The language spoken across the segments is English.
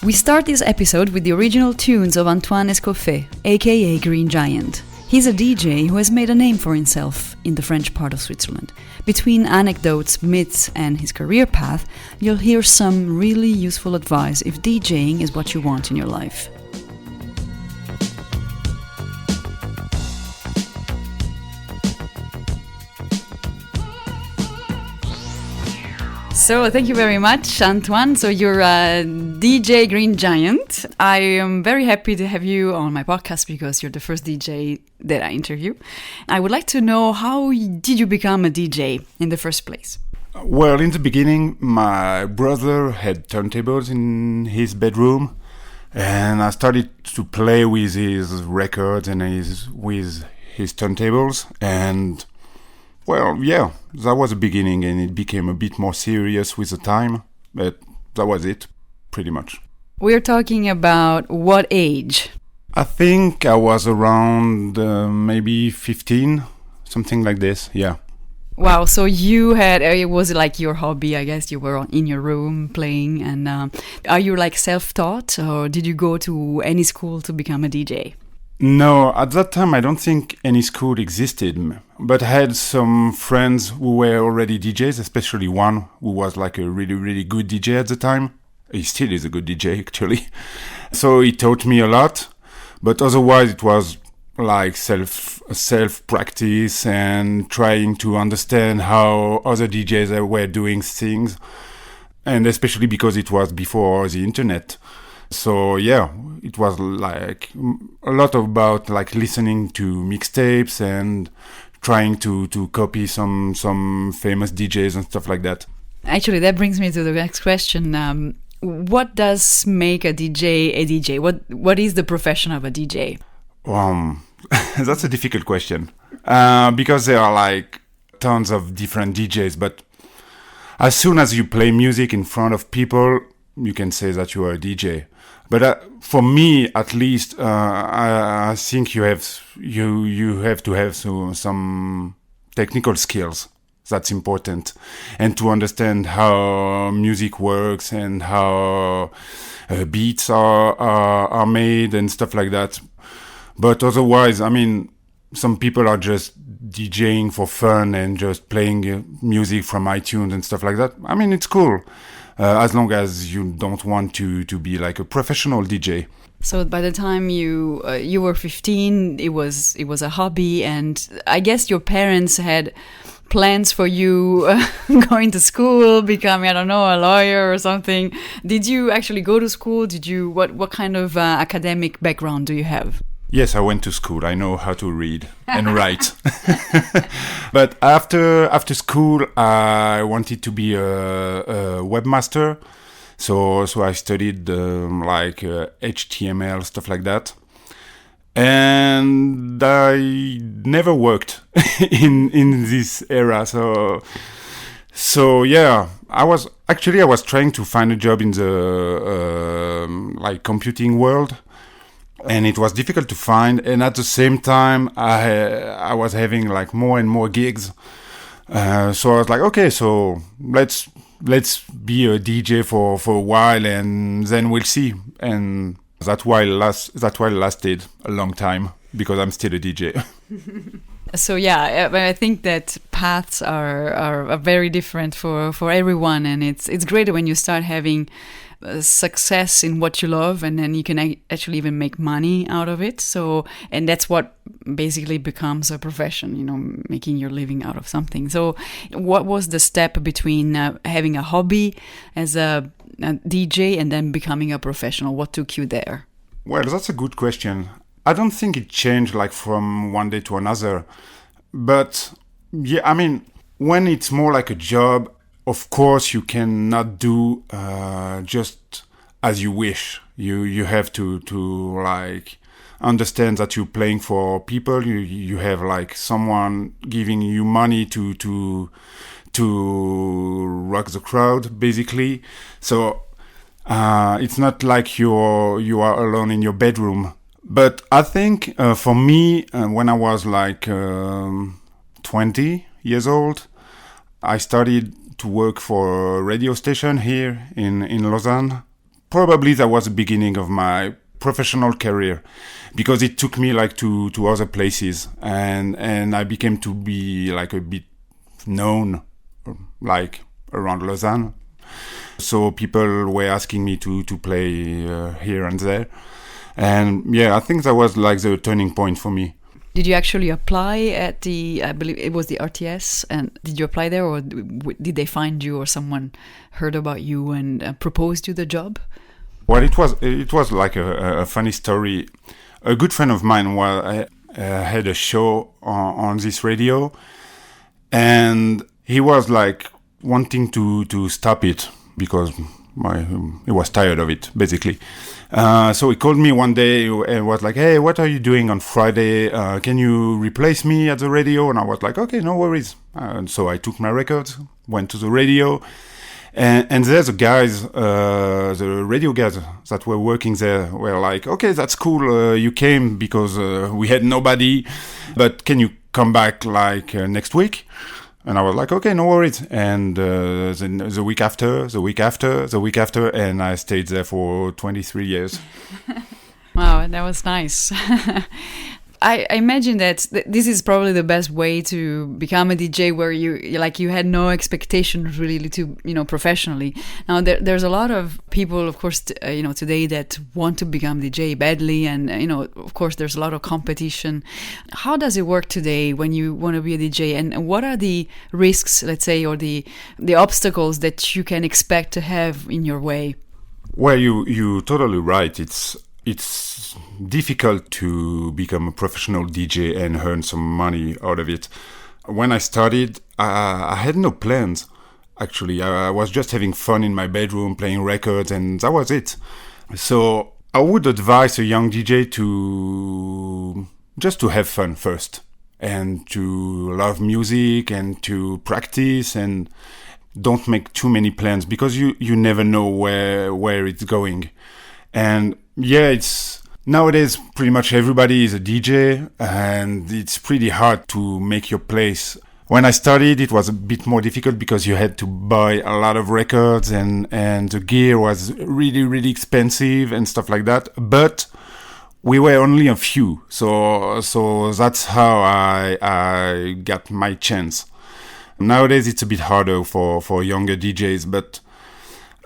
We start this episode with the original tunes of Antoine Escoffey, aka Green Giant. He's a DJ who has made a name for himself in the French part of Switzerland. Between anecdotes, myths, and his career path, you'll hear some really useful advice if DJing is what you want in your life. So thank you very much, Antoine. So you're a DJ Green Giant. I am very happy to have you on my podcast because you're the first DJ that I interview. I would like to know, how did you become a DJ in the first place? Well, in the beginning, my brother had turntables in his bedroom, and I started to play with his records and with his turntables, and well, yeah, that was the beginning, and it became a bit more serious with the time, but that was it, pretty much. We're talking about what age? I think I was around maybe 15, something like this, yeah. Wow, so you had, it was like your hobby, I guess. You were in your room playing, and are you like self-taught, or did you go to any school to become a DJ? No, at that time I don't think any school existed, but I had some friends who were already DJs, especially one who was like a really, really good DJ at the time. He still is a good DJ, actually. So he taught me a lot, but otherwise it was like self-practice and trying to understand how other DJs were doing things, and especially because it was before the internet. So yeah, it was like a lot about like listening to mixtapes and trying to copy some famous DJs and stuff like that. Actually, that brings me to the next question. What does make a DJ a DJ? What is the profession of a DJ? That's a difficult question because there are like tons of different DJs, but as soon as you play music in front of people, you can say that you are a DJ. But for me, at least, I think you have to have some technical skills. That's important, and to understand how music works and how beats are made and stuff like that. But otherwise, I mean, some people are just DJing for fun and just playing music from iTunes and stuff like that. I mean, it's cool. As long as you don't want to be like a professional DJ. So by the time you were 15, it was a hobby, and I guess your parents had plans for you going to school, becoming, I don't know, a lawyer or something. Did you actually go to school? What kind of academic background do you have? Yes, I went to school. I know how to read and write. But after school, I wanted to be a webmaster. So I studied like HTML, stuff like that. And I never worked in this era. So yeah, I was trying to find a job in the like computing world. And it was difficult to find, and at the same time, I was having like more and more gigs. So I was like, okay, so let's be a DJ for a while, and then we'll see. And that while lasted a long time because I'm still a DJ. So yeah, I think that paths are very different for everyone, and it's great when you start having success in what you love, and then you can actually even make money out of it. So, and that's what basically becomes a profession, making your living out of something. So what was the step between having a hobby as a DJ and then becoming a professional? What took you there? Well, that's a good question. I don't think it changed like from one day to another, but yeah, I mean, when it's more like a job, of course, you cannot do just as you wish. You have to like understand that you're playing for people. You have like someone giving you money to rock the crowd, basically. So it's not like you are alone in your bedroom. But I think for me, when I was like 20 years old, I started to work for a radio station here in Lausanne, probably that was the beginning of my professional career, because it took me like to other places, and I became to be like a bit known, like around Lausanne. So people were asking me to play here and there. And yeah, I think that was like the turning point for me. Did you actually apply at the, I believe it was the RTS, and did you apply there, or did they find you, or someone heard about you and proposed you the job? Well, it was like a funny story. A good friend of mine had a show on this radio, and he was like wanting to stop it because he was tired of it, basically. So he called me one day and was like, "Hey, what are you doing on Friday? Can you replace me at the radio?" And I was like, "Okay, no worries." And so I took my records, went to the radio, and there's the guys, the radio guys that were working there were like, "Okay, that's cool. You came because we had nobody, but can you come back like next week?" And I was like, "Okay, no worries." And the week after, and I stayed there for 23 years. Wow, that was nice. I imagine that this is probably the best way to become a DJ, where you had no expectations really to, professionally. Now there's a lot of people, of course, today that want to become DJ badly, and of course there's a lot of competition. How does it work today when you want to be a DJ, and what are the risks, let's say, or the obstacles that you can expect to have in your way? Well, you're totally right. It's difficult to become a professional DJ and earn some money out of it. When I started, I had no plans. Actually, I was just having fun in my bedroom, playing records, and that was it. So I would advise a young DJ to just to have fun first, and to love music, and to practice, and don't make too many plans, because you never know where it's going. And yeah, nowadays pretty much everybody is a DJ, and it's pretty hard to make your place. When I started, it was a bit more difficult because you had to buy a lot of records, and the gear was really, really expensive and stuff like that. But we were only a few, so that's how I got my chance. Nowadays, it's a bit harder for younger DJs, but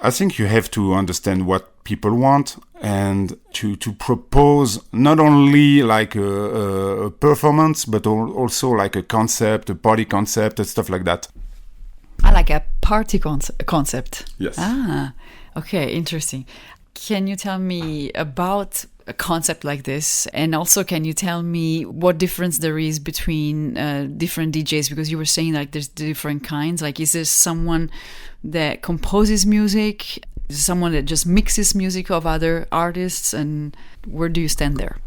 I think you have to understand what people want, and to propose not only like a performance, but also like a concept, a party concept, and stuff like that. I like a party concept. Yes. Ah, okay, interesting. Can you tell me about a concept like this, and also can you tell me what difference there is between different DJs, because you were saying like there's different kinds. Like, is there someone that composes music, someone that just mixes music of other artists, and where do you stand there?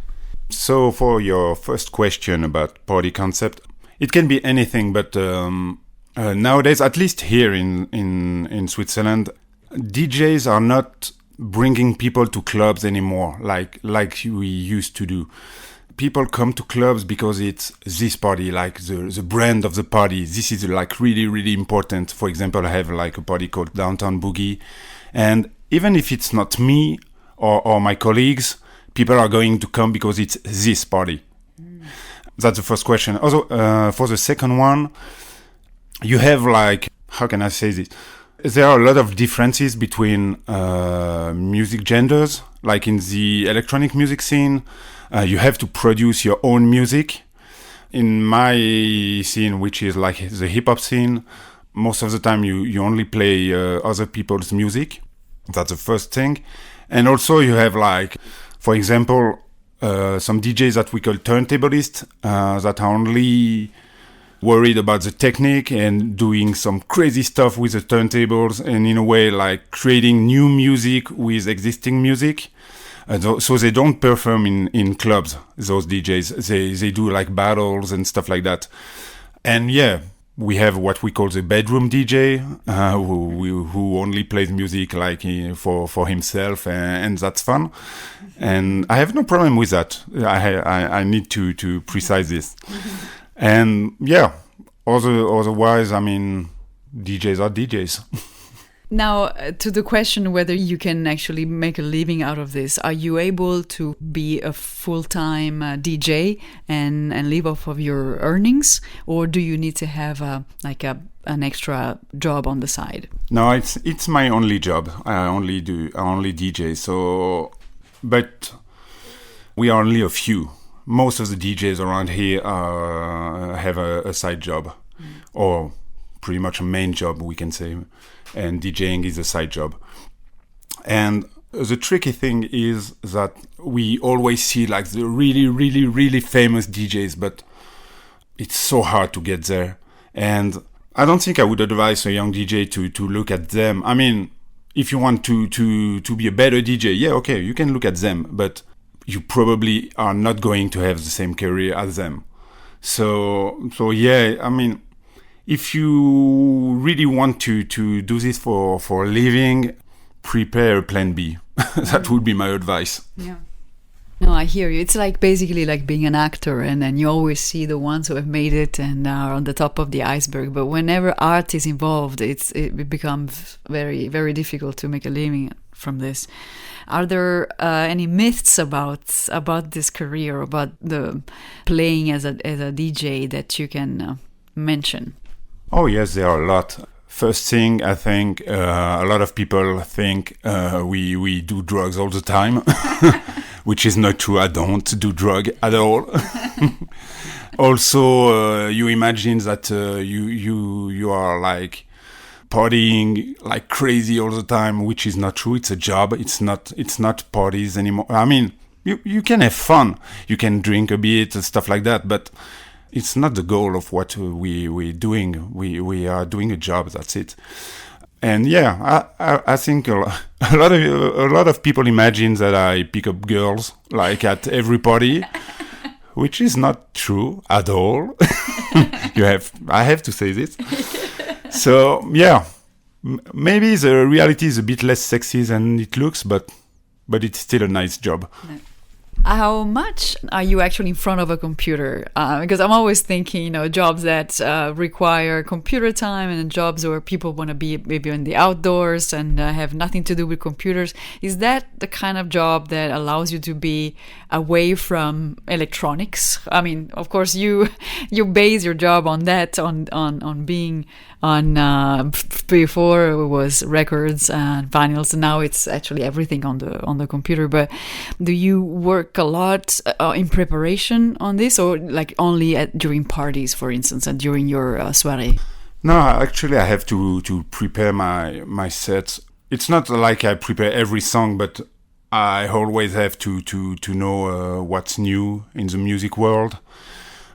So for your first question about party concept, it can be anything, but nowadays, at least here in Switzerland, DJs are not bringing people to clubs anymore like we used to do. People come to clubs because it's this party, like the brand of the party. This is like really, really important. For example, I have like a party called Downtown Boogie, and even if it's not me or my colleagues, people are going to come because it's this party. That's the first question. Also, for the second one, you have like, how can I say this? There are a lot of differences between music genders. Like in the electronic music scene, you have to produce your own music. In my scene, which is like the hip-hop scene, most of the time you only play other people's music. That's the first thing. And also you have like, for example, some DJs that we call turntablists that are only worried about the technique and doing some crazy stuff with the turntables, and in a way like creating new music with existing music. So they don't perform in clubs, those DJs. They do like battles and stuff like that. And yeah, we have what we call the bedroom DJ, who only plays music like for himself, and that's fun. And I have no problem with that. I need to precise this. And yeah, otherwise, I mean, DJs are DJs. Now, to the question whether you can actually make a living out of this, are you able to be a full-time DJ and live off of your earnings, or do you need to have an extra job on the side? No, it's my only job. I only DJ. So, but we are only a few. Most of the DJs around here have a side job, or pretty much a main job, we can say. And DJing is a side job. And the tricky thing is that we always see like the really, really, really famous DJs, but it's so hard to get there. And I don't think I would advise a young DJ to look at them. I mean, if you want to be a better DJ, yeah, okay, you can look at them, but you probably are not going to have the same career as them. So yeah, I mean, if you really want to do this for a living, prepare a plan B. That would be my advice. Yeah. No, I hear you. It's like basically like being an actor, and then you always see the ones who have made it and are on the top of the iceberg. But whenever art is involved, it becomes very, very difficult to make a living from this. Are there any myths about this career, about the playing as a DJ that you can mention? Oh yes, there are a lot. First thing, I think a lot of people think we do drugs all the time, which is not true. I don't do drug at all. Also, you imagine that you are like partying like crazy all the time, which is not true. It's a job. It's not parties anymore. I mean, you can have fun. You can drink a bit and stuff like that, but it's not the goal of what we're doing. We are doing a job. That's it. And yeah, I think a lot of people imagine that I pick up girls like at every party, which is not true at all. I have to say this. So yeah, maybe the reality is a bit less sexy than it looks, but it's still a nice job. No. How much are you actually in front of a computer? Because I'm always thinking, jobs that require computer time and jobs where people want to be maybe in the outdoors and have nothing to do with computers. Is that the kind of job that allows you to be away from electronics? I mean, of course, you base your job on that, on being on before it was records and vinyls, and now it's actually everything on the computer. But do you work a lot in preparation on this, or like only during parties, for instance, and during your soirée? No, actually, I have to prepare my sets. It's not like I prepare every song, but I always have to know what's new in the music world.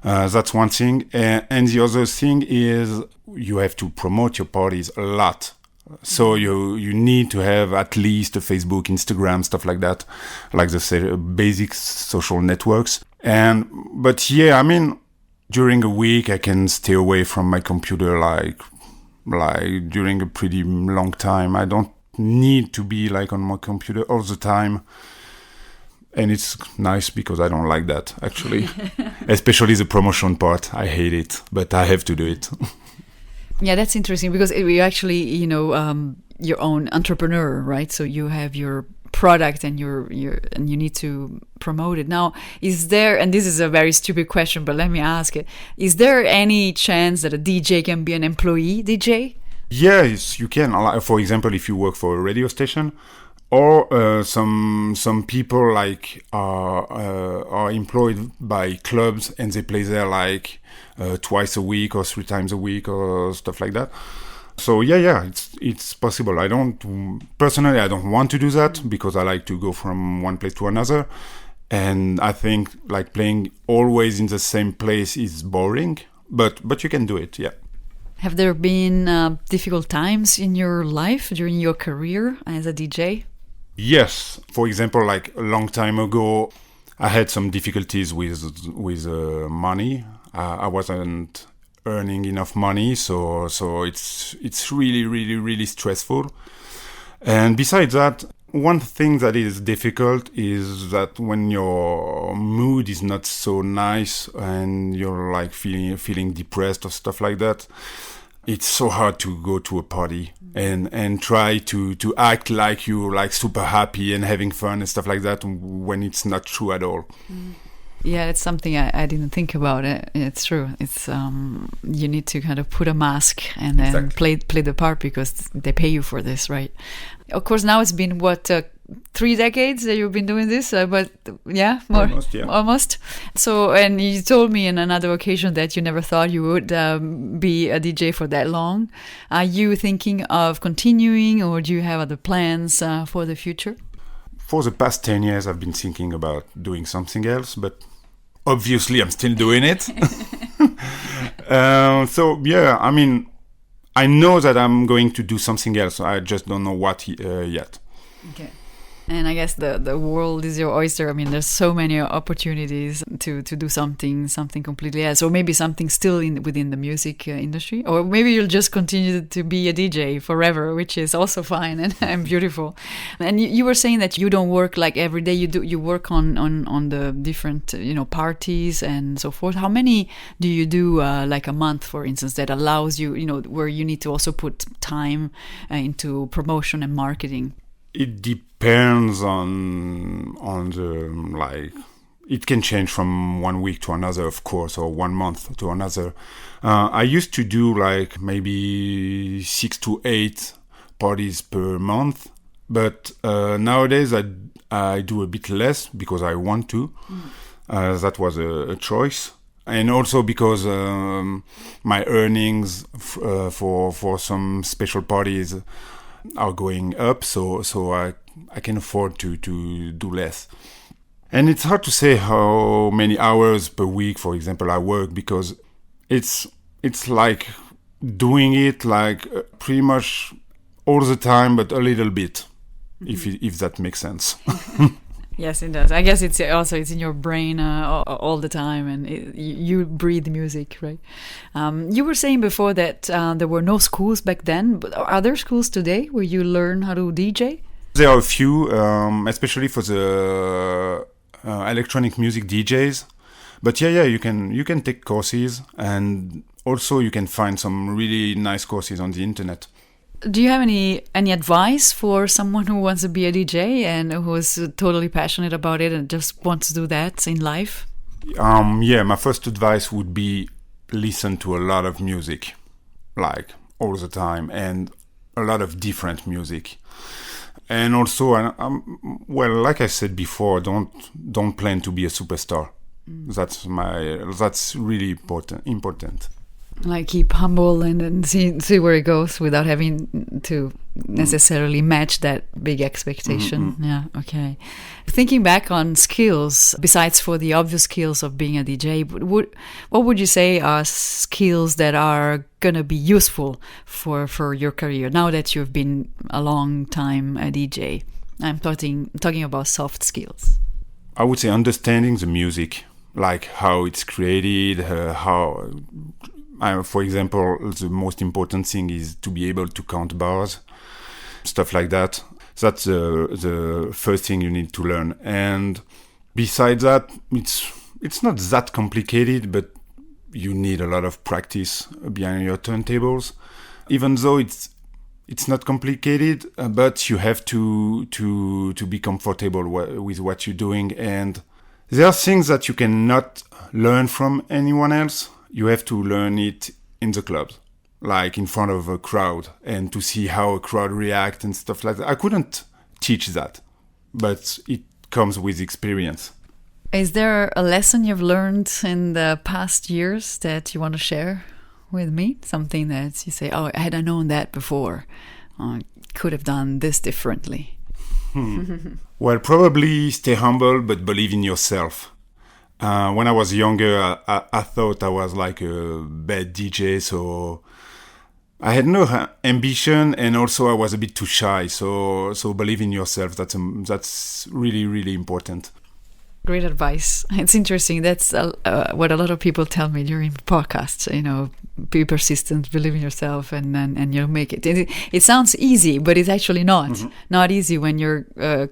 That's one thing, and the other thing is you have to promote your parties a lot. So you need to have at least a Facebook, Instagram, stuff like that, like the basic social networks. But yeah, I mean, during a week I can stay away from my computer like during a pretty long time. I don't need to be like on my computer all the time. And it's nice because I don't like that, actually. Especially the promotion part. I hate it, but I have to do it. Yeah, that's interesting because you're actually, your own entrepreneur, right? So you have your product and and you need to promote it. Now, is there, and this is a very stupid question, but let me ask it, is there any chance that a DJ can be an employee DJ? Yes, you can. For example, if you work for a radio station, or some people like are employed by clubs and they play there like twice a week or 3 times a week or stuff like that. So yeah, it's possible. I don't want to do that because I like to go from one place to another, and I think like playing always in the same place is boring. But you can do it, yeah. Have there been difficult times in your life during your career as a DJ? Yes. For example, like a long time ago, I had some difficulties with money. I wasn't earning enough money, so it's really, really, really stressful. And besides that, one thing that is difficult is that when your mood is not so nice and you're like feeling depressed or stuff like that, it's so hard to go to a party and try to act like you're like super happy and having fun and stuff like that when it's not true at all. Yeah, it's something I didn't think about. It's true. It's you need to kind of put a mask and then Exactly. play the part because they pay you for this, right? Of course, now it's been 3 decades that you've been doing this, but yeah, more Almost, yeah. almost. So, and you told me in another occasion that you never thought you would be a DJ for that long. Are you thinking of continuing, or do you have other plans for the future? For the past 10 years, I've been thinking about doing something else, but obviously I'm still doing it. So, yeah, I mean, I know that I'm going to do something else. I just don't know what yet. Okay. And I guess the world is your oyster. I mean, there's so many opportunities to do something completely else, or maybe something still within the music industry, or maybe you'll just continue to be a DJ forever, which is also fine and beautiful. And you were saying that you don't work like every day. You work on the different parties and so forth. How many do you do like a month, for instance, that allows you where you need to also put time into promotion and marketing? It depends on the, like, it can change from 1 week to another, of course, or 1 month to another. I used to do like maybe 6 to 8 parties per month, but nowadays I do a bit less because I want to. That was a choice. And also because my earnings for some special parties are going up, so I can afford to do less. And it's hard to say how many hours per week, for example, I work, because it's like doing it like pretty much all the time, but a little bit, if that makes sense. Yes, it does. I guess it's in your brain all the time, and you breathe music, right? You were saying before that there were no schools back then, but are there schools today where you learn how to DJ? There are a few, especially for the electronic music DJs. But yeah, you can take courses, and also you can find some really nice courses on the internet. Do you have any advice for someone who wants to be a DJ and who is totally passionate about it and just wants to do that in life? Yeah, my first advice would be listen to a lot of music, like all the time, and a lot of different music. And also, well, like I said before, don't plan to be a superstar. That's really important. Like keep humble and see where it goes without having to necessarily match that big expectation. Mm-hmm. Yeah, okay. Thinking back on skills, besides for the obvious skills of being a DJ, what would you say are skills that are going to be useful for your career now that you've been a long time a DJ? I'm talking about soft skills. I would say understanding the music, like how it's created, for example, the most important thing is to be able to count bars, stuff like that. That's the first thing you need to learn. And besides that, it's not that complicated, but you need a lot of practice behind your turntables. Even though it's not complicated, but you have to be comfortable with what you're doing. And there are things that you cannot learn from anyone else. You have to learn it in the clubs, like in front of a crowd, and to see how a crowd reacts and stuff like that. I couldn't teach that, but it comes with experience. Is there a lesson you've learned in the past years that you want to share with me? Something that you say, oh, had I known that before, I could have done this differently. Well, probably stay humble, but believe in yourself. When I was younger, I thought I was like a bad DJ, so I had no ambition, and also I was a bit too shy. So believe in yourself. That's really, really important. Great advice. It's interesting. That's what a lot of people tell me during podcasts. Be persistent, believe in yourself, and you'll make it. It sounds easy, but it's actually not. Mm-hmm. Not easy when you're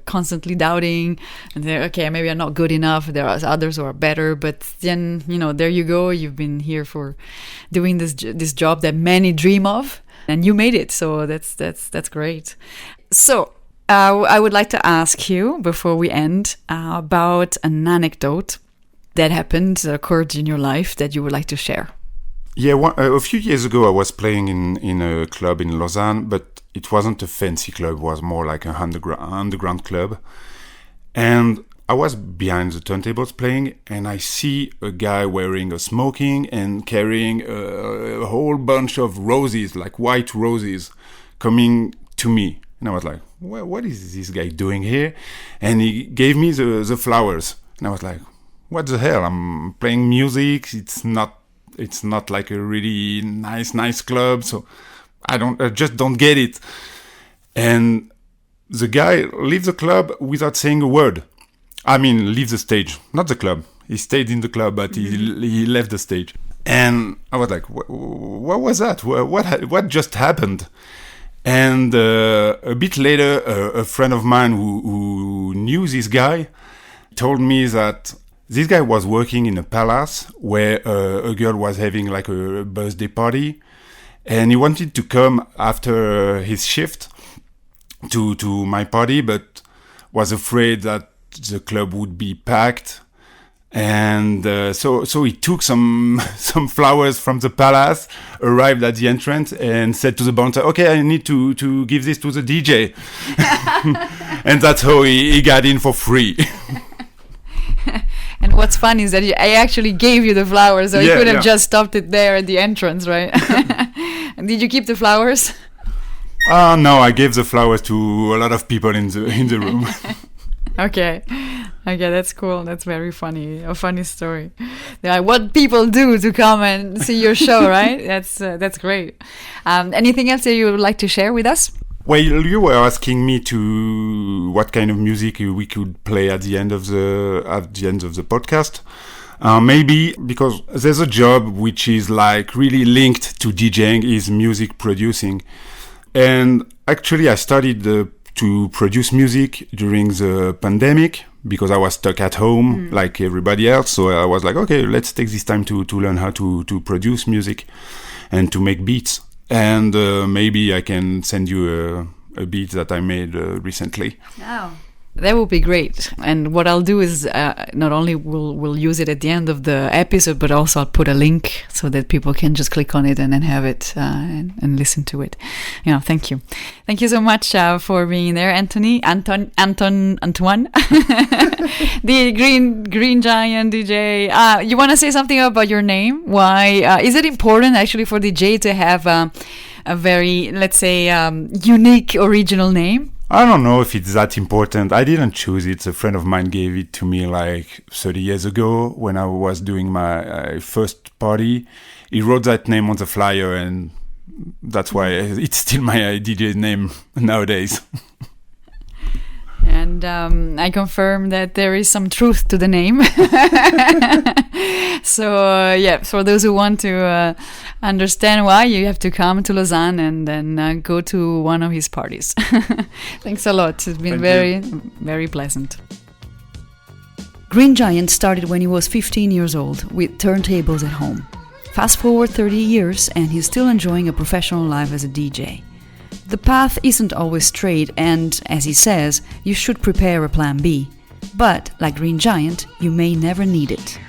constantly doubting and say, okay, maybe I'm not good enough. There are others who are better, but then there you go. You've been here for doing this job that many dream of, and you made it. So that's great. So. I would like to ask you, before we end, about an anecdote that occurred in your life that you would like to share. Yeah, a few years ago I was playing in a club in Lausanne, but it wasn't a fancy club, it was more like an underground club. And I was behind the turntables playing, and I see a guy wearing a smoking and carrying a whole bunch of roses, like white roses, coming to me. And I was like, well, what is this guy doing here? And he gave me the flowers. And I was like, what the hell? I'm playing music. It's not like a really nice club. So I just don't get it. And the guy leaves the club without saying a word. I mean, leave the stage, not the club. He stayed in the club, but he left the stage. And I was like, what was that? What just happened? And a bit later, a friend of mine who knew this guy told me that this guy was working in a palace where a girl was having like a birthday party, and he wanted to come after his shift to my party, but was afraid that the club would be packed. And so he took some flowers from the palace, arrived at the entrance, and said to the bouncer, "Okay, I need to give this to the DJ." And that's how he got in for free. And what's funny is that I actually gave you the flowers, so you could have just stopped it there at the entrance, right? And did you keep the flowers? No, I gave the flowers to a lot of people in the room. Okay, that's cool. That's very funny. A funny story. Yeah, what people do to come and see your show, right? That's great. Anything else that you would like to share with us? Well, you were asking me to what kind of music we could play at the end of the podcast. Maybe because there's a job which is like really linked to DJing, is music producing, and actually I started to produce music during the pandemic because I was stuck at home like everybody else. So I was like, okay, let's take this time to learn how to produce music and to make beats. And maybe I can send you a beat that I made recently. Oh. That would be great. And what I'll do is not only we'll use it at the end of the episode, but also I'll put a link so that people can just click on it and then have it and listen to it. Thank you. Thank you so much for being there, Antoine, the Green Giant DJ. You want to say something about your name? Why is it important actually for DJ to have a very, let's say, unique original name? I don't know if it's that important. I didn't choose it. A friend of mine gave it to me like 30 years ago when I was doing my first party. He wrote that name on the flyer, and that's why it's still my DJ name nowadays. And I confirm that there is some truth to the name. So, for those who want to understand why, you have to come to Lausanne and then go to one of his parties. Thanks a lot. It's been very pleasant. Green Giant started when he was 15 years old with turntables at home. Fast forward 30 years and he's still enjoying a professional life as a DJ. The path isn't always straight and, as he says, you should prepare a plan B. But, like Green Giant, you may never need it.